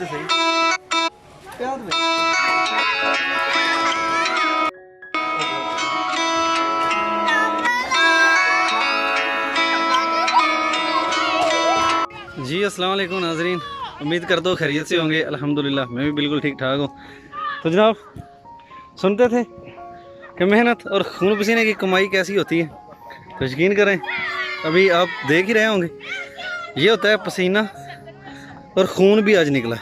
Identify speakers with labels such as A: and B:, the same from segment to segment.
A: तो सही प्यार में। जी अस्सलाम वालेकुम नाजरीन, उम्मीद करता हूँ खैरियत से होंगे। अल्हम्दुलिल्लाह मैं भी बिल्कुल ठीक ठाक हूँ। तो जनाब सुनते थे कि मेहनत और खून पसीने की कमाई कैसी होती है, तो यकीन करें अभी आप देख ही रहे होंगे, ये होता है पसीना और खून भी आज निकला।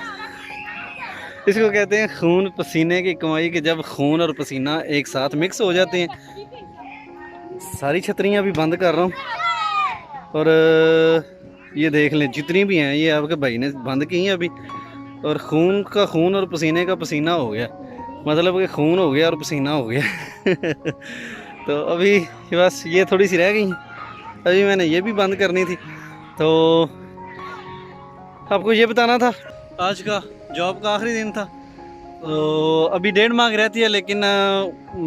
A: इसको कहते हैं खून पसीने की कमाई, कि जब खून और पसीना एक साथ मिक्स हो जाते हैं। सारी छतरियाँ अभी बंद कर रहा हूँ और ये देख लें जितनी भी हैं ये आपके भाई ने बंद की हैं अभी। और खून का खून और पसीने का पसीना हो गया, मतलब कि खून हो गया और पसीना हो गया। तो अभी बस ये थोड़ी सी रह गई, अभी मैंने ये भी बंद करनी थी। तो आपको ये बताना था, आज का जॉब का आखिरी दिन था। तो अभी 1.5 माह रहती है, लेकिन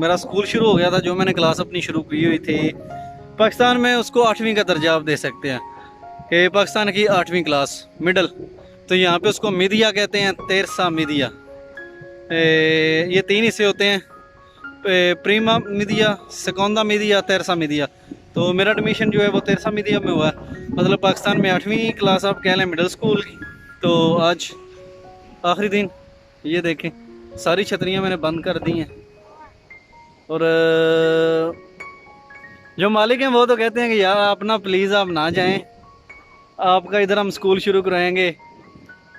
A: मेरा स्कूल शुरू हो गया था। जो मैंने क्लास अपनी शुरू की हुई थी पाकिस्तान में, उसको 8वीं का दर्जा आप दे सकते हैं कि पाकिस्तान की 8वीं क्लास मिडल। तो यहाँ पे उसको मिदिया कहते हैं, तेरसा मिदिया। ये 3 हिस्से होते हैं, प्रीमा मिदिया, सेकोंदा मिदिया, तेरसा मिदिया। तो मेरा एडमिशन जो है वो तेरसा मिदिया में हुआ है, मतलब पाकिस्तान में 8वीं क्लास आप कह लें मिडिल स्कूल की। तो आज आखिरी दिन, ये देखें सारी छतरियाँ मैंने बंद कर दी हैं। और जो मालिक हैं वो तो कहते हैं कि यार अपना प्लीज़ आप ना जाएं, आपका इधर हम स्कूल शुरू कराएंगे,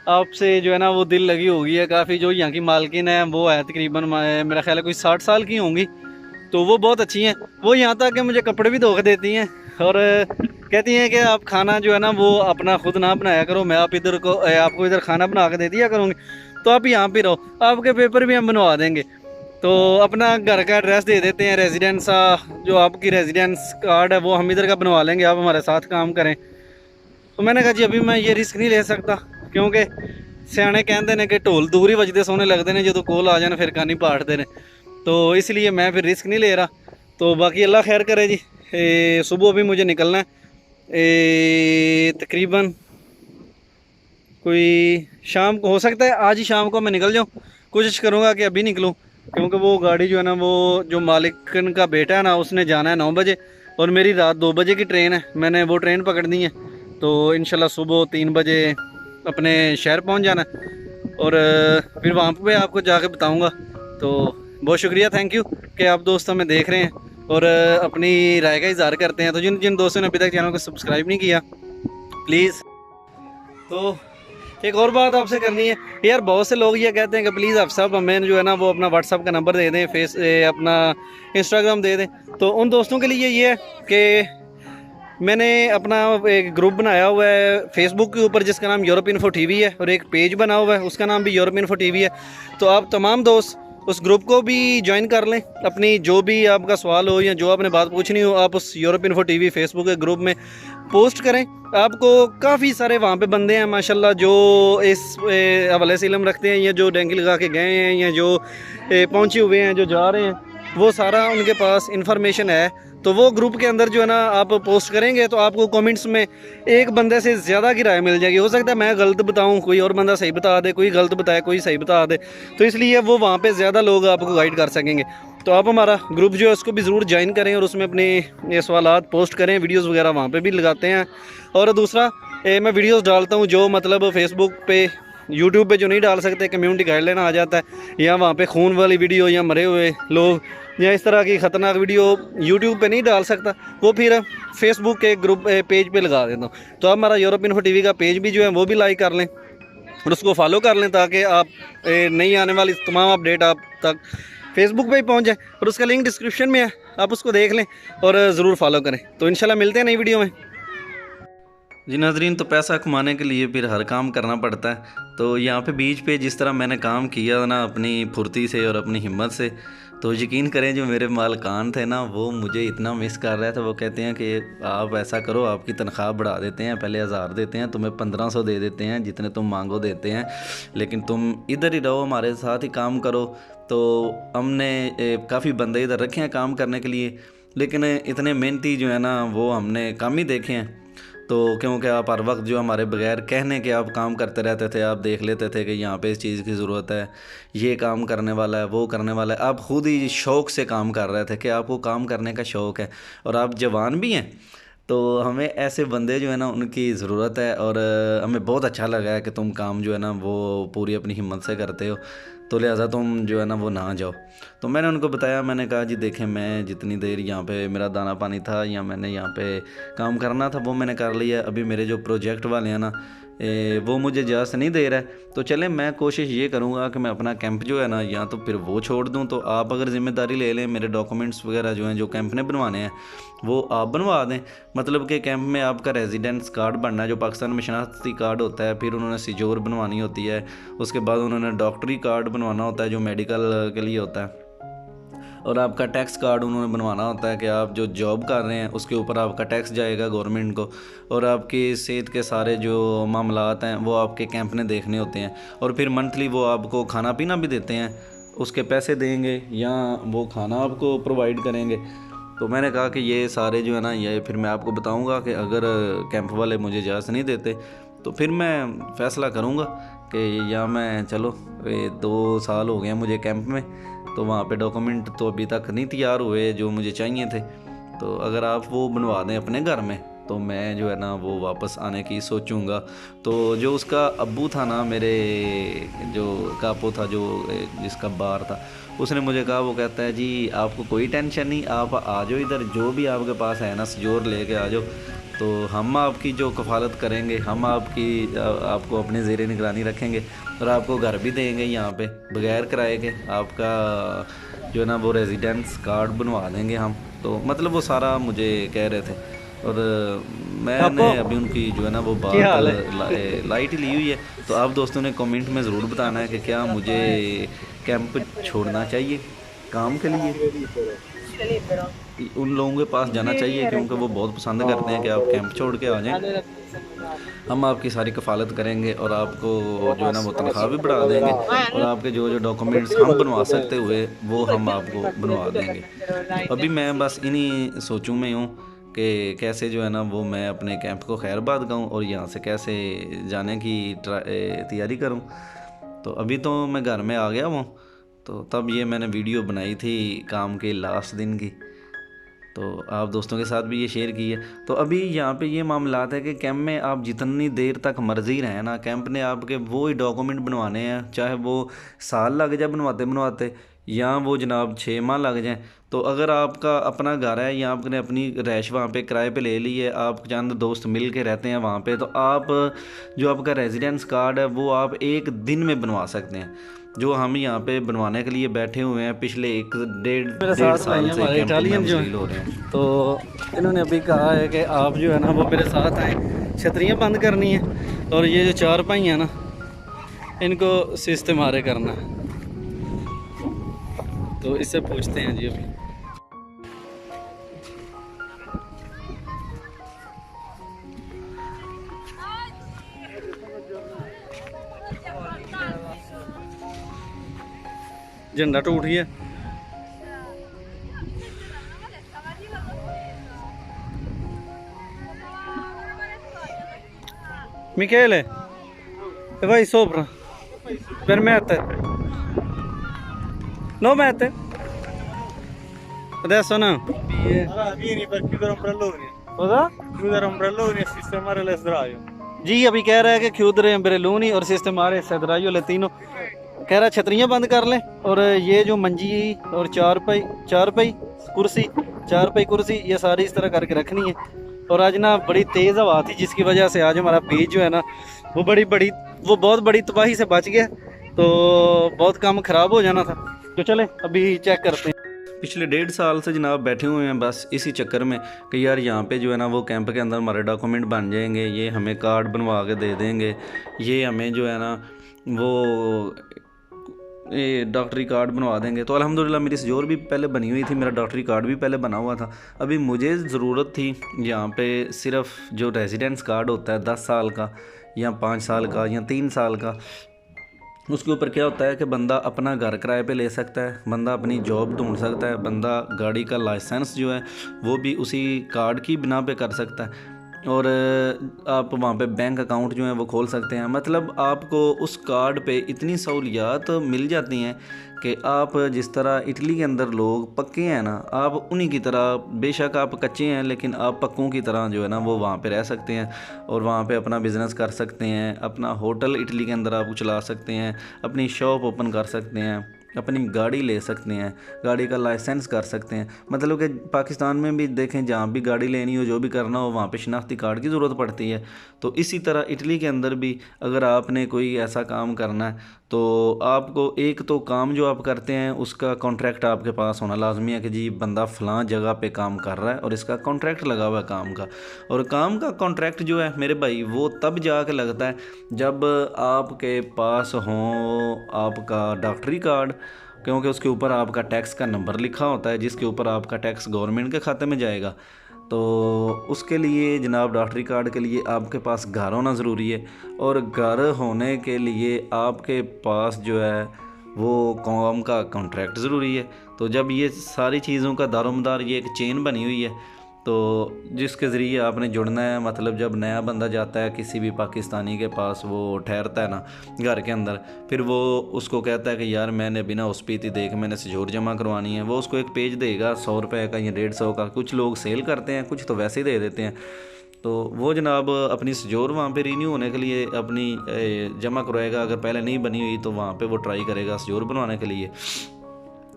A: आपसे जो है ना वो दिल लगी होगी है काफ़ी। जो यहाँ की मालकिन है वो है तकरीबन मेरा ख्याल है कोई 60 साल की होंगी, तो वो बहुत अच्छी हैं। वो यहाँ तक कि मुझे कपड़े भी धो के देती हैं और कहती हैं कि आप खाना जो है ना वो अपना खुद ना बनाया करो, मैं आपको इधर खाना बना के दे दिया करूँगी, तो आप यहाँ पे रहो, आपके पेपर भी हम बनवा देंगे। तो अपना घर का एड्रेस दे देते हैं, रेजिडेंस जो आपकी रेजिडेंस कार्ड है वो हम इधर का बनवा लेंगे, आप हमारे साथ काम करें। तो मैंने कहा जी अभी मैं ये रिस्क नहीं ले सकता, क्योंकि सियाने कहते हैं कि ढोल दूर ही बजते सोने लगते हैं, जो कोल आ जाने फिर कानी पाटते हैं। तो इसलिए मैं फिर रिस्क नहीं ले रहा। तो बाकी अल्लाह खैर करे जी। सुबह अभी मुझे निकलना है, तकरीबन कोई शाम को, हो सकता है आज ही शाम को मैं निकल जाऊँ। कोशिश करूँगा कि अभी निकलूँ, क्योंकि वो गाड़ी जो है ना वो जो मालिकन का बेटा है ना उसने जाना है 9 बजे, और मेरी रात 2 बजे की ट्रेन है, मैंने वो ट्रेन पकड़नी है। तो इंशाल्लाह सुबह 3 बजे अपने शहर पहुंच जाना है, और फिर वहाँ पे आपको जाके बताऊंगा। तो बहुत शुक्रिया, थैंक यू कि आप दोस्त हमें देख रहे हैं और अपनी राय का इज़हार करते हैं। तो जिन जिन दोस्तों ने अभी तक चैनल को सब्सक्राइब नहीं किया प्लीज़। तो एक और बात आपसे करनी है यार, बहुत से लोग ये कहते हैं कि प्लीज़ आप सब हमें जो है ना वो अपना व्हाट्सअप का नंबर दे दें, अपना इंस्टाग्राम दे दें। तो उन दोस्तों के लिए ये है कि मैंने अपना एक ग्रुप बनाया हुआ है फेसबुक के ऊपर, जिसका नाम यूरोप इन्फो टीवी है, और एक पेज बना हुआ है उसका नाम भी यूरोप इन्फो टीवी है। तो आप तमाम दोस्त उस ग्रुप को भी ज्वाइन कर लें। अपनी जो भी आपका सवाल हो या जो आपने बात पूछनी हो, आप उस यूरोप इन्फो टीवी फेसबुक के ग्रुप में पोस्ट करें। आपको काफ़ी सारे वहाँ पे बंदे हैं माशाल्लाह जो इस हवाले से इल्म रखते हैं, या जो डेंगी लगा के गए हैं, या जो पहुँचे हुए हैं, जो जा रहे हैं, वो सारा उनके पास इंफॉर्मेशन है। तो वो ग्रुप के अंदर जो है ना आप पोस्ट करेंगे तो आपको कमेंट्स में एक बंदे से ज़्यादा की राय मिल जाएगी। हो सकता है मैं गलत बताऊं, कोई और बंदा सही बता दे, कोई गलत बताए, कोई सही बता दे, तो इसलिए वो वहाँ पे ज़्यादा लोग आपको गाइड कर सकेंगे। तो आप हमारा ग्रुप जो है उसको भी ज़रूर ज्वाइन करें और उसमें अपने ये सवालात पोस्ट करें, वीडियोज़ वगैरह वहाँ पर भी लगाते हैं। और दूसरा मैं वीडियोज़ डालता हूँ जो मतलब फेसबुक पे, यूट्यूब पे जो नहीं डाल सकते, कम्युनिटी गाइडलाइन आ जाता है, या वहाँ पे खून वाली वीडियो या मरे हुए लोग या इस तरह की ख़तरनाक वीडियो यूट्यूब पे नहीं डाल सकता, वो फिर फेसबुक के ग्रुप पेज पे लगा देता हूँ। तो आप हमारा यूरोप इन्फो टीवी का पेज भी जो है वो भी लाइक कर लें और उसको फॉलो कर लें, ताकि आप नई आने वाली तमाम अपडेट आप तक फेसबुक पे ही पहुँच जाए। और उसका लिंक डिस्क्रिप्शन में है, आप उसको देख लें और ज़रूर फॉलो करें। तो इंशाल्लाह मिलते हैं नई वीडियो में। जी नाजरीन, तो पैसा कमाने के लिए फिर हर काम करना पड़ता है। तो यहाँ पे बीच पे जिस तरह मैंने काम किया ना अपनी फुर्ती से और अपनी हिम्मत से, तो यकीन करें जो मेरे मालकान थे ना वो मुझे इतना मिस कर रहे थे। वो कहते हैं कि आप ऐसा करो, आपकी तनख्वाह बढ़ा देते हैं, पहले 1000 देते हैं, तुम्हें 1500 दे देते हैं, जितने तुम मांगो देते हैं, लेकिन तुम इधर ही रहो, हमारे साथ ही काम करो। तो हमने काफ़ी बंदे इधर रखे हैं काम करने के लिए, लेकिन इतने मेहनती जो है ना वो हमने कम ही देखे हैं। तो क्योंकि आप हर वक्त जो हमारे बगैर कहने के आप काम करते रहते थे, आप देख लेते थे कि यहाँ पे इस चीज़ की ज़रूरत है, ये काम करने वाला है, वो करने वाला है। आप खुद ही शौक़ से काम कर रहे थे कि आपको काम करने का शौक़ है और आप जवान भी हैं। तो हमें ऐसे बंदे जो है ना उनकी ज़रूरत है और हमें बहुत अच्छा लगा है कि तुम काम जो है ना वो पूरी अपनी हिम्मत से करते हो, तो लिहाजा तुम जो है ना वो ना जाओ। तो मैंने उनको बताया, मैंने कहा जी देखें, मैं जितनी देर यहाँ पे मेरा दाना पानी था या मैंने यहाँ पे काम करना था वो मैंने कर लिया। अभी मेरे जो प्रोजेक्ट वाले हैं ना वो मुझे इजाज़त नहीं दे रहा है, तो चलें मैं कोशिश ये करूँगा कि मैं अपना कैंप जो है ना या तो फिर वो छोड़ दूँ, तो आप अगर ज़िम्मेदारी ले लें, मेरे डॉक्यूमेंट्स वगैरह जो हैं जो कैंप ने बनवाने हैं वो आप बनवा दें। मतलब कि कैंप में आपका रेजिडेंस कार्ड बनना है, जो पाकिस्तान में शनाख्ती कार्ड होता है, फिर उन्होंने सिजोर बनवानी होती है, उसके बाद उन्होंने डॉक्टरी कार्ड बनवाना होता है जो मेडिकल के लिए होता है, और आपका टैक्स कार्ड उन्होंने बनवाना होता है कि आप जो जॉब कर रहे हैं उसके ऊपर आपका टैक्स जाएगा गवर्नमेंट को, और आपकी सेहत के सारे जो मामलात हैं वो आपके कैंप ने देखने होते हैं, और फिर मंथली वो आपको खाना पीना भी देते हैं, उसके पैसे देंगे या वो खाना आपको प्रोवाइड करेंगे। तो मैंने कहा कि ये सारे जो है ना ये फिर मैं आपको बताऊंगा कि अगर कैंप वाले मुझे इजाज़त नहीं देते तो फिर मैं फ़ैसला करूंगा कि या मैं चलो 2 साल हो गए मुझे कैंप में, तो वहाँ पे डॉक्यूमेंट तो अभी तक नहीं तैयार हुए जो मुझे चाहिए थे, तो अगर आप वो बनवा दें अपने घर में तो मैं जो है ना वो वापस आने की सोचूंगा। तो जो उसका अब्बू था ना, मेरे जो कापो था, जो जिसका बार था, उसने मुझे कहा, वो कहता है जी आपको कोई टेंशन नहीं, आप आ जाओ इधर, जो भी आपके पास है ना सजोर लेके आ जाओ, तो हम आपकी जो कफ़ालत करेंगे, हम आपको अपने ज़ेरे निगरानी रखेंगे और आपको घर भी देंगे यहाँ पे बग़ैर किराए के, आपका जो है ना वो रेजिडेंस कार्ड बनवा देंगे हम। तो मतलब वो सारा मुझे कह रहे थे, और मैंने अभी उनकी जो है ना वो बात लाइट ही ली हुई है। तो आप दोस्तों ने कमेंट में ज़रूर बताना है कि क्या मुझे कैंप छोड़ना चाहिए काम के लिए, उन लोगों के पास जाना चाहिए क्योंकि वो बहुत पसंद करते हैं कि आप कैंप छोड़ के आ जाएं, हम आपकी सारी कफ़ालत करेंगे और आपको जो है ना वो तनख्वाह भी बढ़ा देंगे, और आपके जो जो डॉक्यूमेंट्स हम बनवा सकते हुए वो हम आपको बनवा देंगे। अभी मैं बस इन्हीं सोचूं में हूँ कि कैसे जो है ना वो मैं अपने कैंप को खैरबाद गाऊँ और यहाँ से कैसे जाने की तैयारी करूँ। तो अभी तो मैं घर में आ गया हूँ, तो तब ये मैंने वीडियो बनाई थी काम के लास्ट दिन की, तो आप दोस्तों के साथ भी ये शेयर की है। तो अभी यहाँ पे ये मामलात है कि कैंप में आप जितनी देर तक मर्जी रहें ना, कैंप ने आपके वो ही डॉक्यूमेंट बनवाने हैं, चाहे वो साल लग जाए बनवाते बनवाते या वो जनाब 6 माह लग जाएं। तो अगर आपका अपना घर है या आपने अपनी रैश वहाँ पे किराए पे ले ली है, आप चंद दोस्त मिल के रहते हैं वहाँ पे, तो आप जो आपका रेजिडेंस कार्ड है वो आप 1 दिन में बनवा सकते हैं, जो हम यहाँ पे बनवाने के लिए बैठे हुए हैं पिछले 1-1.5 साल से इटालियन जो हो रहे हैं। तो इन्होंने अभी कहा है कि आप जो है ना वो मेरे साथ आए, छतरियाँ बंद करनी है और ये जो 4 पाई हैं ना इनको सिस्ते मारे करना है। तो इससे पूछते हैं जी अभी। झंडा टूट गया। Michele, e vai sopra? Permette? No, mette? Adesso no.
B: Allora vieni per chiudere ombrelloni.
A: Cosa?
B: Chiudere ombrelloni e sistemare le sdraio.
A: जी अभी कह रहा है कि खुदरे बेरेलूनी और सिस्टमारे सदरायो लतीनो, कह रहा है छतरियाँ बंद कर लें और ये जो मंजी और 4 पाई कुर्सी ये सारी इस तरह करके रखनी है। और आज ना बड़ी तेज़ हवा थी जिसकी वजह से आज हमारा बीज जो है ना वो बहुत बड़ी तबाही से बच गया, तो बहुत काम ख़राब हो जाना था। तो चले अभी चेक करते हैं। पिछले 1.5 साल से जनाब बैठे हुए हैं बस इसी चक्कर में कि यार यहाँ पे जो है ना वो कैंप के अंदर हमारे डॉक्यूमेंट बन जाएंगे, ये हमें कार्ड बनवा के दे देंगे, ये हमें जो है ना वो ये डॉक्टरी कार्ड बनवा देंगे। तो अल्हम्दुलिल्लाह मेरी सजोर भी पहले बनी हुई थी, मेरा डॉक्टरी कार्ड भी पहले बना हुआ था। अभी मुझे ज़रूरत थी यहाँ पे सिर्फ जो रेजिडेंस कार्ड होता है 10 साल का या 5 साल का या 3 साल का, उसके ऊपर क्या होता है कि बंदा अपना घर किराए पे ले सकता है, बंदा अपनी जॉब ढूंढ सकता है, बंदा गाड़ी का लाइसेंस जो है वो भी उसी कार्ड की बिना पे कर सकता है। और आप वहाँ पे बैंक अकाउंट जो है वो खोल सकते हैं। मतलब आपको उस कार्ड पे इतनी सहूलियात मिल जाती हैं कि आप जिस तरह इटली के अंदर लोग पक्के हैं ना, आप उन्हीं की तरह, बेशक आप कच्चे हैं लेकिन आप पक्कों की तरह जो है ना वो वहाँ पे रह सकते हैं और वहाँ पे अपना बिज़नेस कर सकते हैं, अपना होटल इटली के अंदर आप चला सकते हैं, अपनी शॉप ओपन कर सकते हैं, अपनी गाड़ी ले सकते हैं, गाड़ी का लाइसेंस कर सकते हैं। मतलब कि पाकिस्तान में भी देखें, जहाँ भी गाड़ी लेनी हो, जो भी करना हो, वहाँ पे शनाख्ती कार्ड की ज़रूरत पड़ती है। तो इसी तरह इटली के अंदर भी अगर आपने कोई ऐसा काम करना है तो आपको एक तो काम जो आप करते हैं उसका कॉन्ट्रैक्ट आपके पास होना लाजमी है कि जी बंदा फ़लाँ जगह पे काम कर रहा है और इसका कॉन्ट्रैक्ट लगा हुआ है काम का। और काम का कॉन्ट्रैक्ट जो है मेरे भाई वो तब जाके लगता है जब आपके पास हो आपका डॉक्टरी कार्ड, क्योंकि उसके ऊपर आपका टैक्स का नंबर लिखा होता है जिसके ऊपर आपका टैक्स गवर्नमेंट के खाते में जाएगा। तो उसके लिए जनाब डॉक्टरी कार्ड के लिए आपके पास घर होना ज़रूरी है और घर होने के लिए आपके पास जो है वो काम का कॉन्ट्रैक्ट ज़रूरी है। तो जब ये सारी चीज़ों का दारोमदार ये एक चेन बनी हुई है तो जिसके ज़रिए आपने जुड़ना है। मतलब जब नया बंदा जाता है किसी भी पाकिस्तानी के पास, वो ठहरता है ना घर के अंदर, फिर वो उसको कहता है कि यार मैंने बिना उस्पीति देख मैंने सजूर जमा करवानी है, वो उसको एक पेज देगा 100 रुपये का या 150 का। कुछ लोग सेल करते हैं, कुछ तो वैसे ही दे देते हैं। तो वो जनाब अपनी सजोर वहाँ पे रीन्यू होने के लिए अपनी जमा करवाएगा। अगर पहले नहीं बनी हुई तो वहाँ पे वो ट्राई करेगा सजोर बनवाने के लिए।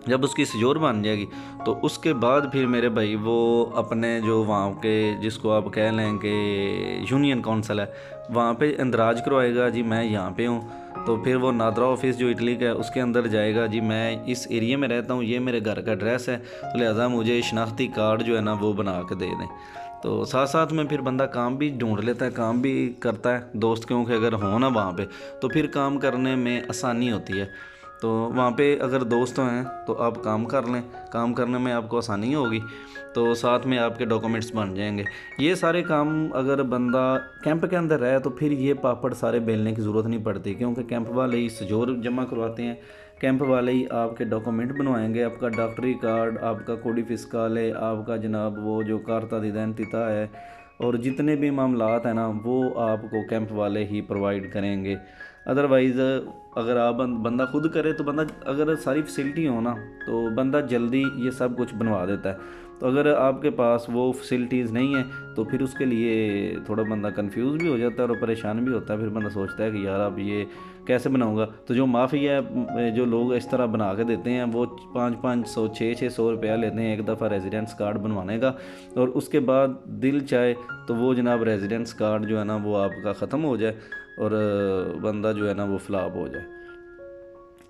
A: जब उसकी सजोर बन जाएगी तो उसके बाद फिर मेरे भाई वो अपने जो वहाँ के जिसको आप कह लें कि यूनियन काउंसिल है वहाँ पे इंदराज करवाएगा जी मैं यहाँ पे हूँ। तो फिर वो नादरा ऑफिस जो इटली का है उसके अंदर जाएगा, जी मैं इस एरिया में रहता हूँ, ये मेरे घर का एड्रेस है, तो लिहाजा मुझे शनाख्ती कार्ड जो है ना वो बना के दे दें। तो साथ साथ में फिर बंदा काम भी ढूंढ लेता है, काम भी करता है दोस्त, क्योंकि अगर हो ना वहाँ पे तो फिर काम करने में आसानी होती है। तो वहाँ पे अगर दोस्त हैं तो आप काम कर लें, काम करने में आपको आसानी होगी, तो साथ में आपके डॉक्यूमेंट्स बन जाएंगे। ये सारे काम अगर बंदा कैंप के अंदर रहे तो फिर ये पापड़ सारे बेलने की ज़रूरत नहीं पड़ती, क्योंकि कैंप वाले ही सजोर जमा करवाते हैं, कैंप वाले ही आपके डॉक्यूमेंट बनवाएंगे, आपका डॉक्टरी कार्ड, आपका कोडी फिस्काल है, आपका जनाब वो जो कारता दिदानतिता है, और जितने भी मामलात हैं ना वो आपको कैंप वाले ही प्रोवाइड करेंगे। अदरवाइज़ अगर आप बंदा खुद करे तो बंदा अगर सारी फैसिलिटी हो ना तो बंदा जल्दी ये सब कुछ बनवा देता है। तो अगर आपके पास वो फैसिलिटीज़ नहीं है तो फिर उसके लिए थोड़ा बंदा कंफ्यूज भी हो जाता है और परेशान भी होता है। फिर बंदा सोचता है कि यार अब ये कैसे बनाऊंगा। तो जो माफ़िया है, जो लोग इस तरह बना के देते हैं, वो 500 600 रुपया लेते हैं एक दफ़ा रेजिडेंस कार्ड बनवाने का, और उसके बाद दिल चाहे तो वो जनाब रेजिडेंस कार्ड जो है ना वो आपका ख़त्म हो जाए और बंदा जो है ना वो फ्लॉप हो जाए।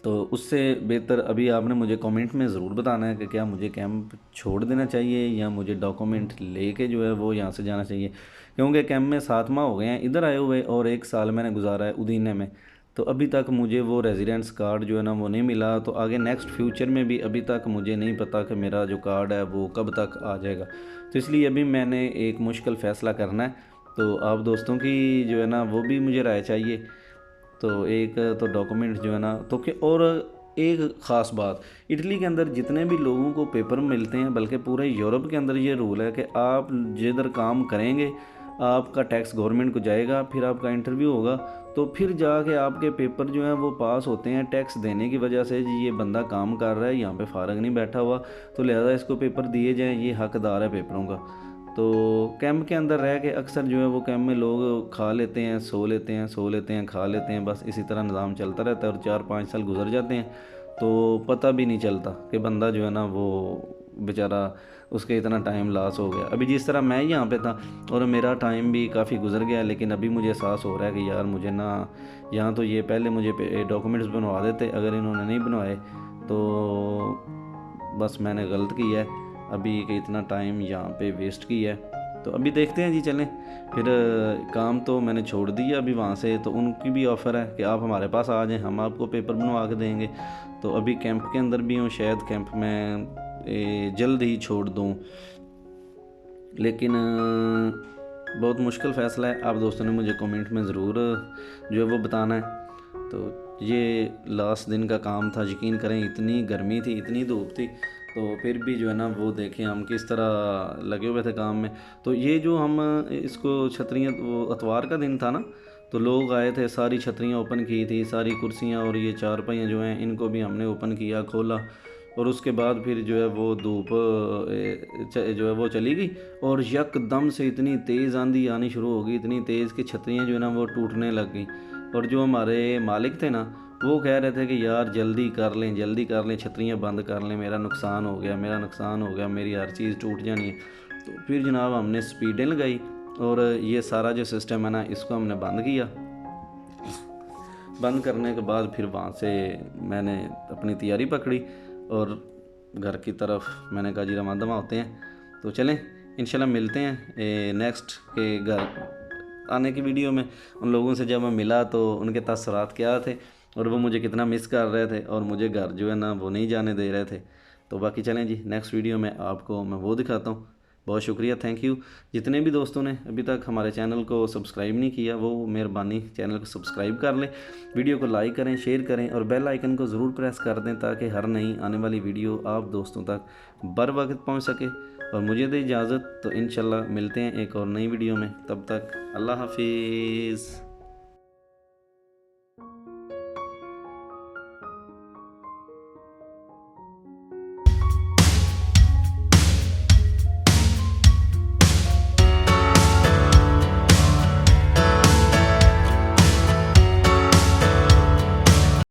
A: तो उससे बेहतर अभी आपने मुझे कमेंट में ज़रूर बताना है कि क्या मुझे कैंप छोड़ देना चाहिए या मुझे डॉक्यूमेंट लेके जो है वो यहाँ से जाना चाहिए, क्योंकि कैंप में 7 माह हो गए हैं इधर आए हुए और 1 साल मैंने गुजारा है उदीने में। तो अभी तक मुझे वो रेजिडेंस कार्ड जो है ना वो नहीं मिला। तो आगे नेक्स्ट फ्यूचर में भी अभी तक मुझे नहीं पता कि मेरा जो कार्ड है वो कब तक आ जाएगा। तो इसलिए अभी मैंने एक मुश्किल फ़ैसला करना है। तो आप दोस्तों की जो है ना वो भी मुझे राय चाहिए। तो एक तो डॉक्यूमेंट जो है ना तो कि, और एक ख़ास बात, इटली के अंदर जितने भी लोगों को पेपर मिलते हैं, बल्कि पूरे यूरोप के अंदर ये रूल है कि आप जिधर काम करेंगे आपका टैक्स गवर्नमेंट को जाएगा, फिर आपका इंटरव्यू होगा, तो फिर जाके आपके पेपर जो हैं वो पास होते हैं टैक्स देने की वजह से। जी ये बंदा काम कर रहा है, यहाँ पे फारग नहीं बैठा हुआ, तो लिहाजा इसको पेपर दिए जाएँ, ये हकदार है पेपरों का। तो कैंप के अंदर रह के अक्सर जो है वो कैंप में लोग खा लेते हैं, सो लेते हैं, सो लेते हैं, खा लेते हैं, बस इसी तरह निज़ाम चलता रहता है और 4-5 साल गुजर जाते हैं तो पता भी नहीं चलता कि बंदा जो है ना वो बेचारा उसके इतना टाइम लॉस हो गया। अभी जिस तरह मैं यहाँ पे था और मेरा टाइम भी काफ़ी गुजर गया, लेकिन अभी मुझे एहसास हो रहा है कि यार मुझे ना यहाँ तो ये पहले मुझे डॉक्यूमेंट्स बनवा देते, अगर इन्होंने नहीं बनवाए तो बस मैंने गलत किया है, अभी कि इतना टाइम यहाँ पे वेस्ट किया है। तो अभी देखते हैं जी, चलें फिर। काम तो मैंने छोड़ दिया अभी वहाँ से, तो उनकी भी ऑफ़र है कि आप हमारे पास आ जाएं, हम आपको पेपर बनवा के देंगे। तो अभी कैंप के अंदर भी हूँ, शायद कैंप में जल्द ही छोड़ दूँ, लेकिन बहुत मुश्किल फ़ैसला है। आप दोस्तों ने मुझे कमेंट में ज़रूर जो है वो बताना है। तो ये लास्ट दिन का काम था, यकीन करें इतनी गर्मी थी, इतनी धूप थी, तो फिर भी जो है ना वो देखें हम किस तरह लगे हुए थे काम में। तो ये जो हम इसको छतरियाँ, वो अतवार का दिन था ना, तो लोग आए थे, सारी छतरियाँ ओपन की थी, सारी कुर्सियाँ और ये चारपाइयाँ जो हैं इनको भी हमने ओपन किया, खोला। और उसके बाद फिर जो है वो धूप जो है वो चली गई और यकदम से इतनी तेज़ आंधी आनी शुरू हो गई, इतनी तेज़ कि छतरियाँ जो है ना वो टूटने लग गई। और जो हमारे मालिक थे ना, वो कह रहे थे कि यार जल्दी कर लें, जल्दी कर लें, छतरियाँ बंद कर लें, मेरा नुकसान हो गया, मेरा नुकसान हो गया, मेरी हर चीज़ टूट जानी है। तो फिर जनाब हमने स्पीडें लगाई और ये सारा जो सिस्टम है ना इसको हमने बंद किया। बंद करने के बाद फिर वहाँ से मैंने अपनी तैयारी पकड़ी और घर की तरफ मैंने कहा जी रवाना दवा होते हैं। तो चलें इंशाल्लाह मिलते हैं नेक्स्ट के घर आने की वीडियो में। उन लोगों से जब मैं मिला तो उनके तसरात क्या थे और वो मुझे कितना मिस कर रहे थे और मुझे घर जो है ना वो नहीं जाने दे रहे थे। तो बाकी चलें जी नेक्स्ट वीडियो में आपको मैं वो दिखाता हूँ। बहुत शुक्रिया, थैंक यू। जितने भी दोस्तों ने अभी तक हमारे चैनल को सब्सक्राइब नहीं किया वो मेहरबानी चैनल को सब्सक्राइब कर लें, वीडियो को लाइक करें, शेयर करें और बेल आइकन को ज़रूर प्रेस कर दें ताकि हर नई आने वाली वीडियो आप दोस्तों तक बर वक्त पहुँच सके। और मुझे दे इजाज़त, तो इंशाल्लाह मिलते हैं एक और नई वीडियो में। तब तक अल्लाह हाफिज़।